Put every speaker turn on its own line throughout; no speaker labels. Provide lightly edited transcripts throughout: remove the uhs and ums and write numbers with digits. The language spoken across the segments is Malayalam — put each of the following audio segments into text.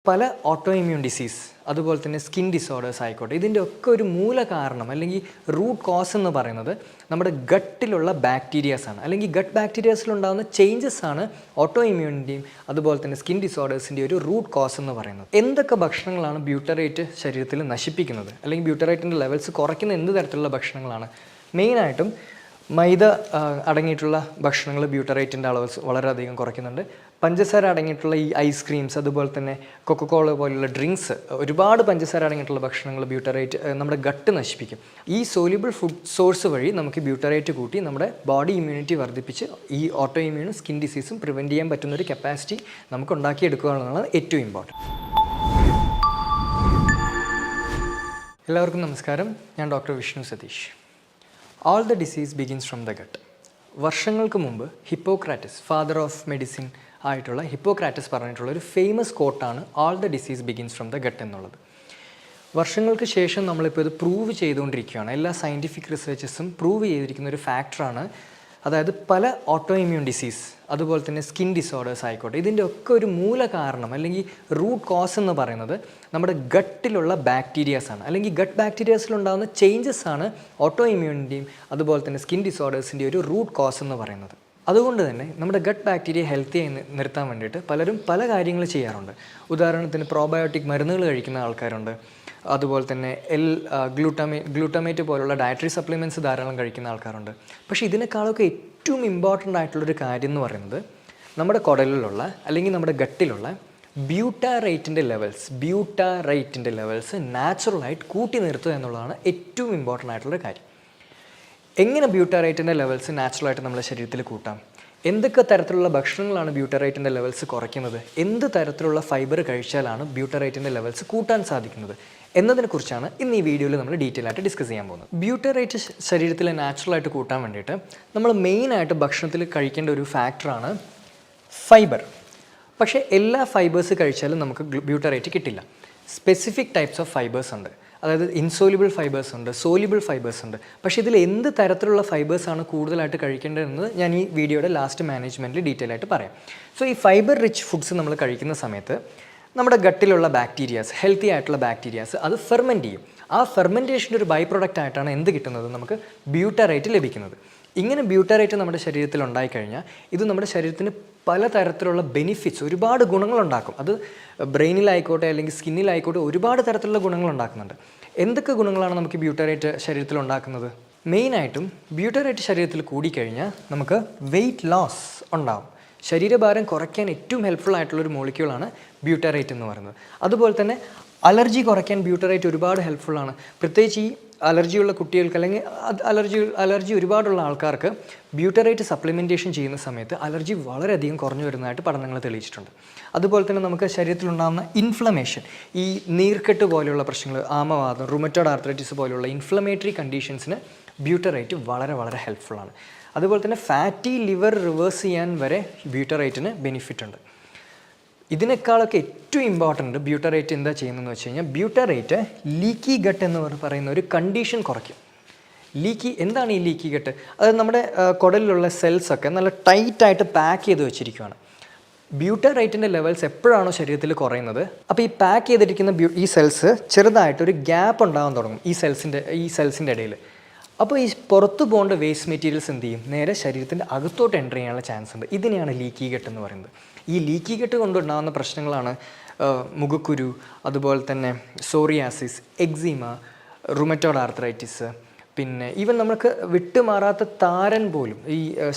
പല ഓട്ടോ ഇമ്മ്യൂൺ ഡിസീസ് അതുപോലെ തന്നെ സ്കിൻ ഡിസോർഡേഴ്സ് ആയിക്കോട്ടെ, ഇതിൻ്റെ ഒക്കെ ഒരു മൂല കാരണം അല്ലെങ്കിൽ റൂട്ട് കോസ് എന്ന് പറയുന്നത് നമ്മുടെ ഗട്ടിലുള്ള ബാക്ടീരിയാസ് ആണ്. അല്ലെങ്കിൽ ഗട്ട് ബാക്ടീരിയാസിലുണ്ടാകുന്ന ചേഞ്ചസ് ആണ് ഓട്ടോ ഇമ്മ്യൂണിൻ്റെയും അതുപോലെ തന്നെ സ്കിൻ ഡിസോർഡേഴ്സിൻ്റെ ഒരു റൂട്ട് കോസ് എന്ന് പറയുന്നത്. എന്തൊക്കെ ഭക്ഷണങ്ങളാണ് ബ്യൂട്ടറേറ്റ് ശരീരത്തിൽ നശിപ്പിക്കുന്നത് അല്ലെങ്കിൽ ബ്യൂട്ടറേറ്റിൻ്റെ ലെവൽസ് കുറയ്ക്കുന്ന എന്ത് തരത്തിലുള്ള ഭക്ഷണങ്ങളാണ്? മെയിനായിട്ടും മൈദ അടങ്ങിയിട്ടുള്ള ഭക്ഷണങ്ങൾ ബ്യൂട്ടറേറ്റിൻ്റെ അളവ് വളരെയധികം കുറയ്ക്കുന്നുണ്ട്. പഞ്ചസാര അടങ്ങിയിട്ടുള്ള ഈ ഐസ്ക്രീംസ് അതുപോലെ തന്നെ കൊക്കക്കോള പോലുള്ള ഡ്രിങ്ക്സ്, ഒരുപാട് പഞ്ചസാര അടങ്ങിയിട്ടുള്ള ഭക്ഷണങ്ങൾ ബ്യൂട്ടറേറ്റ് നമ്മുടെ ഗട്ട് നശിപ്പിക്കും. ഈ സോല്യൂബിൾ ഫുഡ് സോഴ്സ് വഴി നമുക്ക് ബ്യൂട്ടറേറ്റ് കൂട്ടി നമ്മുടെ ബോഡി ഇമ്മ്യൂണിറ്റി വർദ്ധിപ്പിച്ച് ഈ ഓട്ടോ ഇമ്മ്യൂണും സ്കിൻ ഡിസീസും പ്രിവെൻറ്റ് ചെയ്യാൻ പറ്റുന്നൊരു കപ്പാസിറ്റി നമുക്ക് ഉണ്ടാക്കിയെടുക്കുക എന്നുള്ളതാണ് ഏറ്റവും ഇമ്പോർട്ടൻറ്റ്. എല്ലാവർക്കും നമസ്കാരം, ഞാൻ doctor Vishnu Satheesh. All the disease begins from the gut. വർഷങ്ങൾക്ക് മുമ്പ് ഹിപ്പോക്രാറ്റസ്, ഫാദർ ഓഫ് മെഡിസിൻ ആയിട്ടുള്ള ഹിപ്പോക്രാറ്റസ് പറഞ്ഞിട്ടുള്ള ഒരു ഫേമസ് കോട്ടാണ് all the disease begins from the gut എന്നുള്ളത്. വർഷങ്ങൾക്ക് ശേഷം നമ്മളിപ്പോൾ ഇത് പ്രൂവ് ചെയ്തുകൊണ്ടിരിക്കുകയാണ്. എല്ലാ സയൻറ്റിഫിക് റിസർച്ചസും പ്രൂവ് ചെയ്തിരിക്കുന്ന ഒരു ഫാക്ടറാണ്. അതായത് പല ഓട്ടോ ഇമ്മ്യൂൺ ഡിസീസ് അതുപോലെ തന്നെ സ്കിൻ ഡിസോർഡേഴ്സ് ആയിക്കോട്ടെ, ഇതിൻ്റെ ഒക്കെ ഒരു മൂല കാരണം അല്ലെങ്കിൽ റൂട്ട് കോസ് എന്ന് പറയുന്നത് നമ്മുടെ ഗട്ടിലുള്ള ബാക്ടീരിയാസ് ആണ്. അല്ലെങ്കിൽ ഗട്ട് ബാക്ടീരിയാസിലുണ്ടാകുന്ന ചേഞ്ചസ് ആണ് ഓട്ടോ ഇമ്മ്യൂണിൻ്റെയും അതുപോലെ തന്നെ സ്കിൻ ഡിസോർഡേഴ്സിൻ്റെയും ഒരു റൂട്ട് കോസ് എന്ന് പറയുന്നത്. അതുകൊണ്ട് തന്നെ നമ്മുടെ ഗട്ട് ബാക്ടീരിയ ഹെൽത്തി ആയി നിർത്താൻ വേണ്ടിയിട്ട് പലരും പല കാര്യങ്ങൾ ചെയ്യാറുണ്ട്. ഉദാഹരണത്തിന് പ്രോബയോട്ടിക് മരുന്നുകൾ കഴിക്കുന്ന ആൾക്കാരുണ്ട്. അതുപോലെ തന്നെ ഗ്ലൂട്ടമേറ്റ് പോലുള്ള ഡയറ്ററി സപ്ലിമെൻറ്റ്സ് ധാരാളം കഴിക്കുന്ന ആൾക്കാരുണ്ട്. പക്ഷേ ഇതിനേക്കാളൊക്കെ ഏറ്റവും ഇമ്പോർട്ടൻ്റ് ആയിട്ടുള്ളൊരു കാര്യം എന്ന് പറയുന്നത് നമ്മുടെ കുടലിലുള്ള അല്ലെങ്കിൽ നമ്മുടെ ഗട്ടിലുള്ള ബ്യൂട്ടാറേറ്റിൻ്റെ ലെവൽസ് നാച്ചുറലായിട്ട് കൂട്ടി നിർത്തുക എന്നുള്ളതാണ് ഏറ്റവും ഇമ്പോർട്ടൻ്റ് ആയിട്ടുള്ളൊരു കാര്യം. എങ്ങനെ ബ്യൂട്ടാറേറ്റിൻ്റെ ലെവൽസ് നാച്ചുറലായിട്ട് നമ്മുടെ ശരീരത്തിൽ കൂട്ടാം? എന്തൊക്കെ തരത്തിലുള്ള ഭക്ഷണങ്ങളാണ് ബ്യൂട്ടറേറ്റിൻ്റെ ലെവൽസ് കുറയ്ക്കുന്നത്? എന്ത് തരത്തിലുള്ള ഫൈബർ കഴിച്ചാലാണ് ബ്യൂട്ടറേറ്റിൻ്റെ ലെവൽസ് കൂട്ടാൻ സാധിക്കുന്നത് എന്നതിനെക്കുറിച്ചാണ് ഇന്ന് ഈ വീഡിയോയിൽ നമ്മൾ ഡീറ്റെയിൽ ആയിട്ട് ഡിസ്കസ് ചെയ്യാൻ പോകുന്നത്. ബ്യൂട്ടറേറ്റ് ശരീരത്തിൽ നാച്ചുറലായിട്ട് കൂട്ടാൻ വേണ്ടിയിട്ട് നമ്മൾ മെയിനായിട്ട് ഭക്ഷണത്തിൽ കഴിക്കേണ്ട ഒരു ഫാക്ടറാണ് ഫൈബർ. പക്ഷേ എല്ലാ ഫൈബേഴ്സ് കഴിച്ചാലും നമുക്ക് ബ്യൂട്ടറേറ്റ് കിട്ടില്ല. സ്പെസിഫിക് ടൈപ്സ് ഓഫ് ഫൈബേഴ്സ് ഉണ്ട്. അതായത് ഇൻസോല്യൂബിൾ ഫൈബേഴ്സ് ഉണ്ട്, സോല്യൂബിൾ ഫൈബേഴ്സ് ഉണ്ട്. പക്ഷേ ഇതിൽ എന്ത് തരത്തിലുള്ള ഫൈബേഴ്സാണ് കൂടുതലായിട്ട് കഴിക്കേണ്ടതെന്ന് ഞാൻ ഈ വീഡിയോയുടെ ലാസ്റ്റ് മാനേജ്മെൻറ്റിൽ ഡീറ്റെയിൽ ആയിട്ട് പറയാം. സോ ഈ ഫൈബർ റിച്ച് ഫുഡ്സ് നമ്മൾ കഴിക്കുന്ന സമയത്ത് നമ്മുടെ ഗട്ടിലുള്ള ബാക്ടീരിയാസ്, ഹെൽത്തി ആയിട്ടുള്ള ബാക്ടീരിയാസ് അത് ഫെർമെൻറ്റ് ചെയ്യും. ആ ഫെർമെൻറ്റേഷൻ്റെ ഒരു ബൈ പ്രൊഡക്റ്റ് ആയിട്ടാണ് എന്ത് കിട്ടുന്നത്? നമുക്ക് ബ്യൂട്ടറേറ്റ് ലഭിക്കുന്നത്. ഇങ്ങനെ ബ്യൂട്ടറേറ്റ് നമ്മുടെ ശരീരത്തിൽ ഉണ്ടായിക്കഴിഞ്ഞാൽ ഇത് നമ്മുടെ ശരീരത്തിന് പലതരത്തിലുള്ള ബെനിഫിറ്റ്സ്, ഒരുപാട് ഗുണങ്ങളുണ്ടാക്കും. അത് ബ്രെയിനിലായിക്കോട്ടെ അല്ലെങ്കിൽ സ്കിന്നിലായിക്കോട്ടെ ഒരുപാട് തരത്തിലുള്ള ഗുണങ്ങൾ ഉണ്ടാക്കുന്നുണ്ട്. എന്തൊക്കെ ഗുണങ്ങളാണ് നമുക്ക് ബ്യൂട്ടറേറ്റ് ശരീരത്തിൽ ഉണ്ടാക്കുന്നത്? മെയിനായിട്ടും ബ്യൂട്ടറേറ്റ് ശരീരത്തിൽ കൂടിക്കഴിഞ്ഞാൽ നമുക്ക് വെയ്റ്റ് ലോസ് ഉണ്ടാകും. ശരീരഭാരം കുറയ്ക്കാൻ ഏറ്റവും ഹെൽപ്ഫുൾ ആയിട്ടുള്ളൊരു മോളിക്യൂളാണ് ബ്യൂട്ടറേറ്റ് എന്ന് പറയുന്നത്. അതുപോലെ തന്നെ അലർജി കുറയ്ക്കാൻ ബ്യൂട്ടറേറ്റ് ഒരുപാട് ഹെൽപ്ഫുള്ളാണ്. പ്രത്യേകിച്ച് ഈ അലർജിയുള്ള കുട്ടികൾക്ക് അല്ലെങ്കിൽ അലർജി ഒരുപാടുള്ള ആൾക്കാർക്ക് ബ്യൂട്ടറേറ്റ് സപ്ലിമെൻറ്റേഷൻ ചെയ്യുന്ന സമയത്ത് അലർജി വളരെയധികം കുറഞ്ഞു വരുന്നതായിട്ട് പഠനങ്ങൾ തെളിയിച്ചിട്ടുണ്ട്. അതുപോലെ തന്നെ നമുക്ക് ശരീരത്തിലുണ്ടാകുന്ന ഇൻഫ്ലമേഷൻ, ഈ നീർക്കെട്ട് പോലെയുള്ള പ്രശ്നങ്ങൾ, ആമവാദം, റുമറ്റോയ്ഡ് ആർത്രൈറ്റിസ് പോലെയുള്ള ഇൻഫ്ലമേറ്ററി കണ്ടീഷൻസിന് ബ്യൂട്ടറേറ്റ് വളരെ വളരെ ഹെൽപ്ഫുള്ളാണ്. അതുപോലെ തന്നെ ഫാറ്റി ലിവർ റിവേഴ്സ് ചെയ്യാൻ വരെ ബ്യൂട്ടറേറ്റിന് ബെനിഫിറ്റ് ഉണ്ട്. ഇതിനേക്കാളൊക്കെ ഏറ്റവും ഇമ്പോർട്ടൻറ്റ് ബ്യൂട്ടറേറ്റ് എന്താ ചെയ്യുന്നതെന്ന് വെച്ച് കഴിഞ്ഞാൽ ബ്യൂട്ടറേറ്റ് ലീക്കി ഗട്ട് എന്ന് പറയുന്ന ഒരു കണ്ടീഷൻ കുറയ്ക്കും. എന്താണ് ഈ ലീക്കി ഗട്ട്? അത് നമ്മുടെ കുടലിലുള്ള സെൽസൊക്കെ നല്ല ടൈറ്റായിട്ട് പാക്ക് ചെയ്ത് വെച്ചിരിക്കുകയാണ്. ബ്യൂട്ടറേറ്റിൻ്റെ ലെവൽസ് എപ്പോഴാണോ ശരീരത്തിൽ കുറയുന്നത്, അപ്പോൾ ഈ പാക്ക് ചെയ്തിരിക്കുന്ന ഈ സെൽസ് ചെറുതായിട്ടൊരു ഗ്യാപ്പ് ഉണ്ടാകാൻ തുടങ്ങും ഈ സെൽസിൻ്റെ ഇടയിൽ. അപ്പോൾ ഈ പുറത്തു പോകേണ്ട വേസ്റ്റ് മെറ്റീരിയൽസ് എന്ത് ചെയ്യും? നേരെ ശരീരത്തിൻ്റെ അകത്തോട്ട് എൻ്റർ ചെയ്യാനുള്ള ചാൻസ് ഉണ്ട്. ഇതിനെയാണ് ലീക്കി ഗട്ട് എന്ന് പറയുന്നത്. ഈ ലീക്കി ഗട്ട് കൊണ്ടുണ്ടാകുന്ന പ്രശ്നങ്ങളാണ് മുഖക്കുരു, അതുപോലെ തന്നെ സോറിയാസിസ്, എക്സിമ, റുമറ്റോയ്ഡ് ആർത്രൈറ്റിസ്, പിന്നെ ഈവൻ നമുക്ക് വിട്ടുമാറാത്ത താരൻ പോലും, ഈ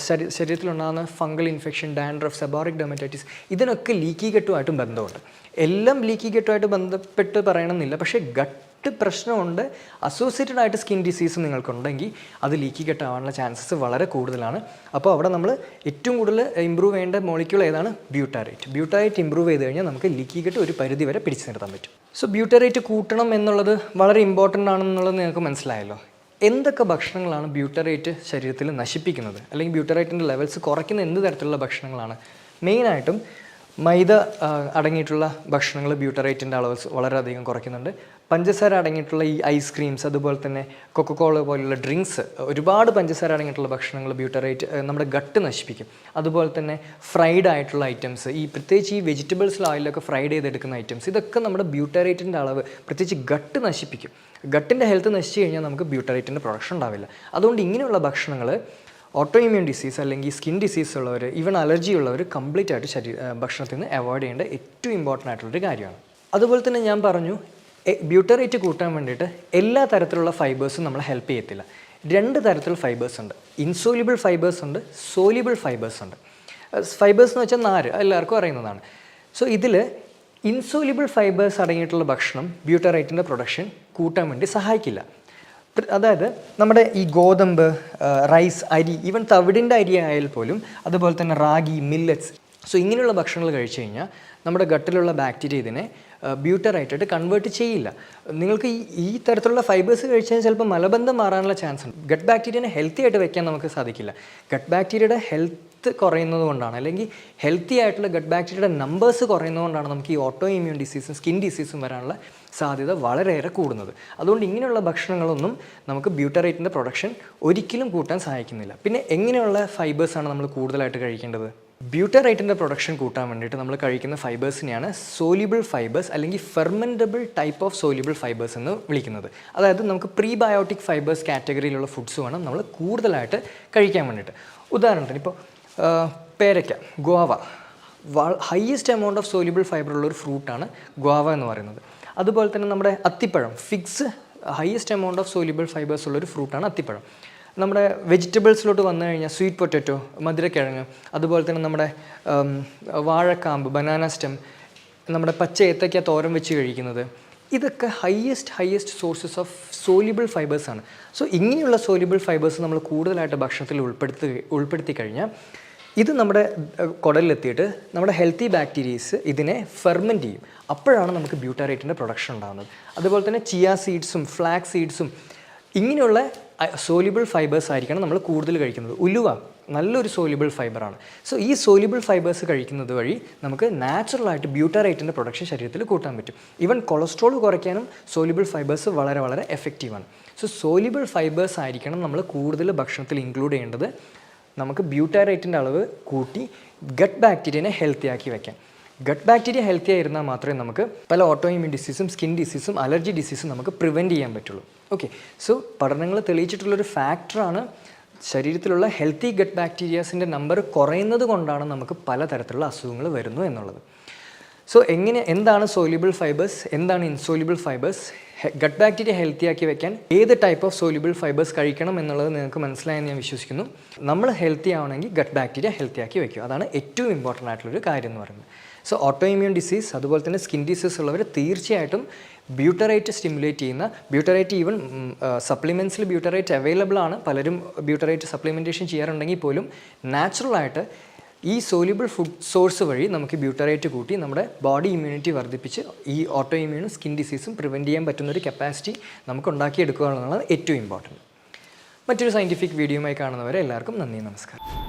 ശരീരത്തിലുണ്ടാകുന്ന fungal infection, dandruff, seborrheic dermatitis, ഇതിനൊക്കെ ലീക്കി ഗട്ടുമായിട്ടും ബന്ധമുണ്ട്. എല്ലാം ലീക്കി ഗട്ടുമായിട്ട് ബന്ധപ്പെട്ട് പറയണമെന്നില്ല, പക്ഷേ ഗട്ട് പ്രശ്നമുണ്ട്, അസോസിയേറ്റഡ് ആയിട്ട് സ്കിൻ ഡിസീസ് നിങ്ങൾക്കുണ്ടെങ്കിൽ അത് ലീക്കി ഗട്ട് ആവാനുള്ള ചാൻസസ് വളരെ കൂടുതലാണ്. അപ്പോൾ അവിടെ നമ്മൾ ഏറ്റവും കൂടുതൽ ഇമ്പ്രൂവ് ചെയ്യേണ്ട മോളിക്യൂൾ ഏതാണ്? ബ്യൂട്ടറേറ്റ് ഇമ്പ്രൂവ് ചെയ്ത് കഴിഞ്ഞാൽ നമുക്ക് ലീക്കി ഗട്ട് ഒരു പരിധി വരെ പിടിച്ചു നിർത്താൻ പറ്റും. സോ ബ്യൂട്ടറേറ്റ് കൂട്ടണം എന്നുള്ളത് വളരെ ഇമ്പോർട്ടൻ്റ് ആണെന്നുള്ളത് നിങ്ങൾക്ക് മനസ്സിലായല്ലോ. എന്തൊക്കെ ഭക്ഷണങ്ങളാണ് ബ്യൂട്ടറേറ്റ് ശരീരത്തിൽ നശിപ്പിക്കുന്നത് അല്ലെങ്കിൽ ബ്യൂട്ടറേറ്റിൻ്റെ ലെവൽസ് കുറയ്ക്കുന്ന എന്ത് തരത്തിലുള്ള ഭക്ഷണങ്ങളാണ്? മെയിനായിട്ടും മൈദ അടങ്ങിയിട്ടുള്ള ഭക്ഷണങ്ങൾ ബ്യൂട്ടറേറ്റിൻ്റെ അളവ് വളരെയധികം കുറയ്ക്കുന്നുണ്ട്. പഞ്ചസാര അടങ്ങിയിട്ടുള്ള ഈ ഐസ്ക്രീംസ്, അതുപോലെ തന്നെ കൊക്കക്കോള പോലുള്ള ഡ്രിങ്ക്സ്, ഒരുപാട് പഞ്ചസാര അടങ്ങിയിട്ടുള്ള ഭക്ഷണങ്ങൾ ബ്യൂട്ടറേറ്റ് നമ്മുടെ ഗട്ട് നശിപ്പിക്കും. അതുപോലെ തന്നെ ഫ്രൈഡ് ആയിട്ടുള്ള ഐറ്റംസ്, ഈ പ്രത്യേകിച്ച് ഈ വെജിറ്റബിൾസിൽ ഓയിലൊക്കെ ഫ്രൈഡ് ചെയ്തെടുക്കുന്ന ഐറ്റംസ്, ഇതൊക്കെ നമ്മുടെ ബ്യൂട്ടറേറ്റിൻ്റെ അളവ് പ്രത്യേകിച്ച് ഗട്ട് നശിപ്പിക്കും. ഗട്ടിൻ്റെ ഹെൽത്ത് നശിച്ചു കഴിഞ്ഞാൽ നമുക്ക് ബ്യൂട്ടറേറ്റിൻ്റെ പ്രൊഡക്ഷൻ ഉണ്ടാവില്ല. അതുകൊണ്ട് ഇങ്ങനെയുള്ള ഭക്ഷണങ്ങൾ ഓട്ടോ ഇമ്മ്യൂൺ ഡിസീസ് അല്ലെങ്കിൽ സ്കിൻ ഡിസീസ് ഉള്ളവർ, ഈവൻ അലർജി ഉള്ളവർ കംപ്ലീറ്റ് ആയിട്ട് ഭക്ഷണത്തിൽ നിന്ന് അവോയ്ഡ് ചെയ്യേണ്ട ഏറ്റവും ഇമ്പോർട്ടൻ്റ് ആയിട്ടുള്ളൊരു കാര്യമാണ്. അതുപോലെ തന്നെ ഞാൻ പറഞ്ഞു, ബ്യൂട്ടറേറ്റ് കൂട്ടാൻ വേണ്ടിയിട്ട് എല്ലാ തരത്തിലുള്ള ഫൈബേഴ്സും നമ്മളെ ഹെൽപ്പ് ചെയ്യത്തില്ല. 2 തരത്തിലുള്ള ഫൈബേഴ്സ് ഉണ്ട്. ഇൻസോല്യൂബിൾ ഫൈബേഴ്സ് ഉണ്ട്, സോല്യൂബിൾ ഫൈബേഴ്സ് ഉണ്ട്. ഫൈബേഴ്സ് എന്ന് വെച്ചാൽ നാര്, എല്ലാവർക്കും അറിയുന്നതാണ്. സോ ഇതിൽ ഇൻസോല്യൂബിൾ ഫൈബേഴ്സ് അടങ്ങിയിട്ടുള്ള ഭക്ഷണം ബ്യൂട്ടറേറ്റിൻ്റെ പ്രൊഡക്ഷൻ കൂട്ടാൻ വേണ്ടി സഹായിക്കില്ല. അതായത് നമ്മുടെ ഈ ഗോതമ്പ്, റൈസ്, അരി, ഈവൻ തവിടിൻ്റെ അരി ആയാൽ പോലും, അതുപോലെ തന്നെ റാഗി, മില്ലറ്റ്സ്, സോ ഇങ്ങനെയുള്ള ഭക്ഷണങ്ങൾ കഴിച്ചു കഴിഞ്ഞാൽ നമ്മുടെ ഗട്ടിലുള്ള ബാക്ടീരിയ ഇതിനെ ബ്യൂട്ടറേറ്റായിട്ട് കൺവേർട്ട് ചെയ്യില്ല. നിങ്ങൾക്ക് ഈ തരത്തിലുള്ള ഫൈബേഴ്സ് കഴിച്ചാൽ ചിലപ്പോൾ മലബന്ധം മാറാനുള്ള ചാൻസ് ഉണ്ട്. ഗട്ട് ബാക്ടീരിയനെ ഹെൽത്തി ആയിട്ട് വെക്കാൻ നമുക്ക് സാധിക്കില്ല. ഗട്ട് ബാക്ടീരിയയുടെ ഹെൽത്ത് കുറയുന്നത് കൊണ്ടാണ്, അല്ലെങ്കിൽ ഹെൽത്തി ആയിട്ടുള്ള ഗട്ട് ബാക്ടീരിയയുടെ നമ്പേഴ്സ് കുറയുന്നതുകൊണ്ടാണ് നമുക്ക് ഈ ഓട്ടോ ഇമ്മ്യൂൺ ഡിസീസും സ്കിൻ ഡിസീസും വരാനുള്ള സാധ്യത വളരെയേറെ കൂടുന്നത്. അതുകൊണ്ട് ഇങ്ങനെയുള്ള ഭക്ഷണങ്ങളൊന്നും നമുക്ക് ബ്യൂട്ടറേറ്റിൻ്റെ പ്രൊഡക്ഷൻ ഒരിക്കലും കൂട്ടാൻ സഹായിക്കുന്നില്ല. പിന്നെ എങ്ങനെയുള്ള ഫൈബേഴ്സാണ് നമ്മൾ കൂടുതലായിട്ട് കഴിക്കേണ്ടത്? ബ്യൂട്ടറേറ്റിൻ്റെ പ്രൊഡക്ഷൻ കൂട്ടാൻ വേണ്ടിയിട്ട് നമ്മൾ കഴിക്കുന്ന ഫൈബേഴ്സിനെയാണ് സോല്യൂബിൾ ഫൈബേഴ്സ് അല്ലെങ്കിൽ ഫെർമെൻറ്റബിൾ ടൈപ്പ് ഓഫ് സോല്യൂബിൾ ഫൈബേഴ്സ് എന്ന് വിളിക്കുന്നത്. അതായത് നമുക്ക് പ്രീബയോട്ടിക് ഫൈബേഴ്സ് കാറ്റഗറിയിലുള്ള ഫുഡ്സ് വേണം നമ്മൾ കൂടുതലായിട്ട് കഴിക്കാൻ വേണ്ടിയിട്ട്. ഉദാഹരണത്തിന് ഇപ്പോൾ പേരയ്ക്ക, guava, highest amount of soluble fibre ഉള്ളൊരു ഫ്രൂട്ടാണ് ഗോവ എന്ന് പറയുന്നത്. അതുപോലെ തന്നെ നമ്മുടെ അത്തിപ്പഴം, figs, highest amount of soluble fibres ഉള്ളൊരു ഫ്രൂട്ടാണ് അത്തിപ്പഴം. നമ്മുടെ വെജിറ്റബിൾസിലോട്ട് വന്നു കഴിഞ്ഞാൽ സ്വീറ്റ് പൊറ്ററ്റോ, മധുരക്കിഴങ്ങ്, അതുപോലെ തന്നെ നമ്മുടെ വാഴക്കാമ്പ്, ബനാന സ്റ്റെം, നമ്മുടെ പച്ച ഏത്തയ്ക്ക തോരൻ വെച്ച് കഴിക്കുന്നത്, ഇതൊക്കെ ഹയസ്റ്റ് സോഴ്സസ് ഓഫ് സോല്യൂബിൾ ഫൈബേഴ്സാണ്. സോ ഇങ്ങനെയുള്ള സോല്യൂബിൾ ഫൈബേഴ്സ് നമ്മൾ കൂടുതലായിട്ട് ഭക്ഷണത്തിൽ ഉൾപ്പെടുത്തി കഴിഞ്ഞാൽ ഇത് നമ്മുടെ കുടലിലെത്തിയിട്ട് നമ്മുടെ ഹെൽത്തി ബാക്ടീരിയസ് ഇതിനെ ഫെർമെൻറ്റ് ചെയ്യും. അപ്പോഴാണ് നമുക്ക് ബ്യൂട്ടറേറ്റിൻ്റെ പ്രൊഡക്ഷൻ ഉണ്ടാകുന്നത്. അതുപോലെ തന്നെ ചിയ സീഡ്സും ഫ്ലാക്സ് സീഡ്സും ഇങ്ങനെയുള്ള സോല്യൂബിൾ ഫൈബേഴ്സ് ആയിരിക്കണം നമ്മൾ കൂടുതൽ കഴിക്കുന്നത്. ഉലുവ നല്ലൊരു സോല്യൂബിൾ ഫൈബറാണ്. സോ ഈ സോല്യൂബിൾ ഫൈബേഴ്സ് കഴിക്കുന്നത് വഴി നമുക്ക് നാച്ചുറലായിട്ട് ബ്യൂട്ടറേറ്റിൻ്റെ പ്രൊഡക്ഷൻ ശരീരത്തിൽ കൂട്ടാൻ പറ്റും. ഈവൻ കൊളസ്ട്രോൾ കുറയ്ക്കാനും സോല്യൂബിൾ ഫൈബേഴ്സ് വളരെ എഫക്റ്റീവാണ്. സോ സോല്യൂബിൾ ഫൈബേഴ്സ് ആയിരിക്കണം നമ്മൾ കൂടുതൽ ഭക്ഷണത്തിൽ ഇൻക്ലൂഡ് ചെയ്യേണ്ടത്. നമുക്ക് ബ്യൂട്ടറേറ്റിൻ്റെ അളവ് കൂട്ടി ഗട്ട് ബാക്ടീരിയനെ ഹെൽത്തി ആക്കി വയ്ക്കാം. ഗട്ട് ബാക്ടീരിയ ഹെൽത്തി ആയിരുന്നാൽ മാത്രമേ നമുക്ക് പല ഓട്ടോ ഇമ്മ്യൂൺ ഡിസീസും സ്കിൻ ഡിസീസും അലർജി ഡിസീസും നമുക്ക് പ്രിവെൻറ്റ് ചെയ്യാൻ പറ്റുള്ളൂ. ഓക്കെ, സോ പഠനങ്ങൾ തെളിയിച്ചിട്ടുള്ളൊരു ഫാക്ടറാണ് ശരീരത്തിലുള്ള ഹെൽത്തി ഗട്ട് ബാക്ടീരിയാസിൻ്റെ നമ്പർ കുറയുന്നത് കൊണ്ടാണ് നമുക്ക് പലതരത്തിലുള്ള അസുഖങ്ങൾ വരുന്നു എന്നുള്ളത്. സോ എന്താണ് സോല്യൂബിൾ ഫൈബേഴ്സ്, എന്താണ് insoluble fibres, gut bacteria healthy ആക്കി വെക്കാൻ ഏത് ടൈപ്പ് ഓഫ് സോല്യൂബിൾ ഫൈബേഴ്സ് കഴിക്കണം എന്നുള്ളത് നിങ്ങൾക്ക് മനസ്സിലായെന്ന് ഞാൻ വിശ്വസിക്കുന്നു. നമ്മൾ ഹെൽത്തി ആവണമെങ്കിൽ ഗട്ട് ബാക്ടീരിയ ഹെൽത്തി ആക്കി വെക്കുക. അതാണ് ഏറ്റവും ഇമ്പോർട്ടൻ്റ് ആയിട്ടുള്ളൊരു കാര്യം എന്ന് പറയുന്നത്. സോ ഓട്ടോ ഇമ്മ്യൂൺ ഡിസീസ്, അതുപോലെ തന്നെ സ്കിൻ ഡിസീസ് ഉള്ളവർ തീർച്ചയായിട്ടും ബ്യൂട്ടറേറ്റ് സ്റ്റിമുലേറ്റ് ചെയ്യുന്ന, ബ്യൂട്ടറേറ്റ് ഈവൻ സപ്ലിമെൻറ്റ്സിൽ ബ്യൂട്ടറേറ്റ് അവൈലബിൾ ആണ്. പലരും ബ്യൂട്ടറേറ്റ് സപ്ലിമെൻറ്റേഷൻ ചെയ്യാറുണ്ടെങ്കിൽ പോലും നാച്ചുറലായിട്ട് ഈ സോല്യൂബിൾ ഫുഡ് സോഴ്സ് വഴി നമുക്ക് ബ്യൂട്ടറേറ്റ് കൂട്ടി നമ്മുടെ ബോഡി ഇമ്മ്യൂണിറ്റി വർദ്ധിപ്പിച്ച് ഈ ഓട്ടോ ഇമ്മ്യൂണും സ്കിൻ ഡിസീസും പ്രിവെൻറ്റ് ചെയ്യാൻ പറ്റുന്നൊരു കപ്പാസിറ്റി നമുക്ക് ഉണ്ടാക്കിയെടുക്കുക എന്നുള്ളതാണ് ഏറ്റവും ഇമ്പോർട്ടൻറ്റ്. മറ്റൊരു സയൻറ്റിഫിക് വീഡിയോയുമായി കാണുന്നവരെ എല്ലാവർക്കും നന്ദി, നമസ്കാരം.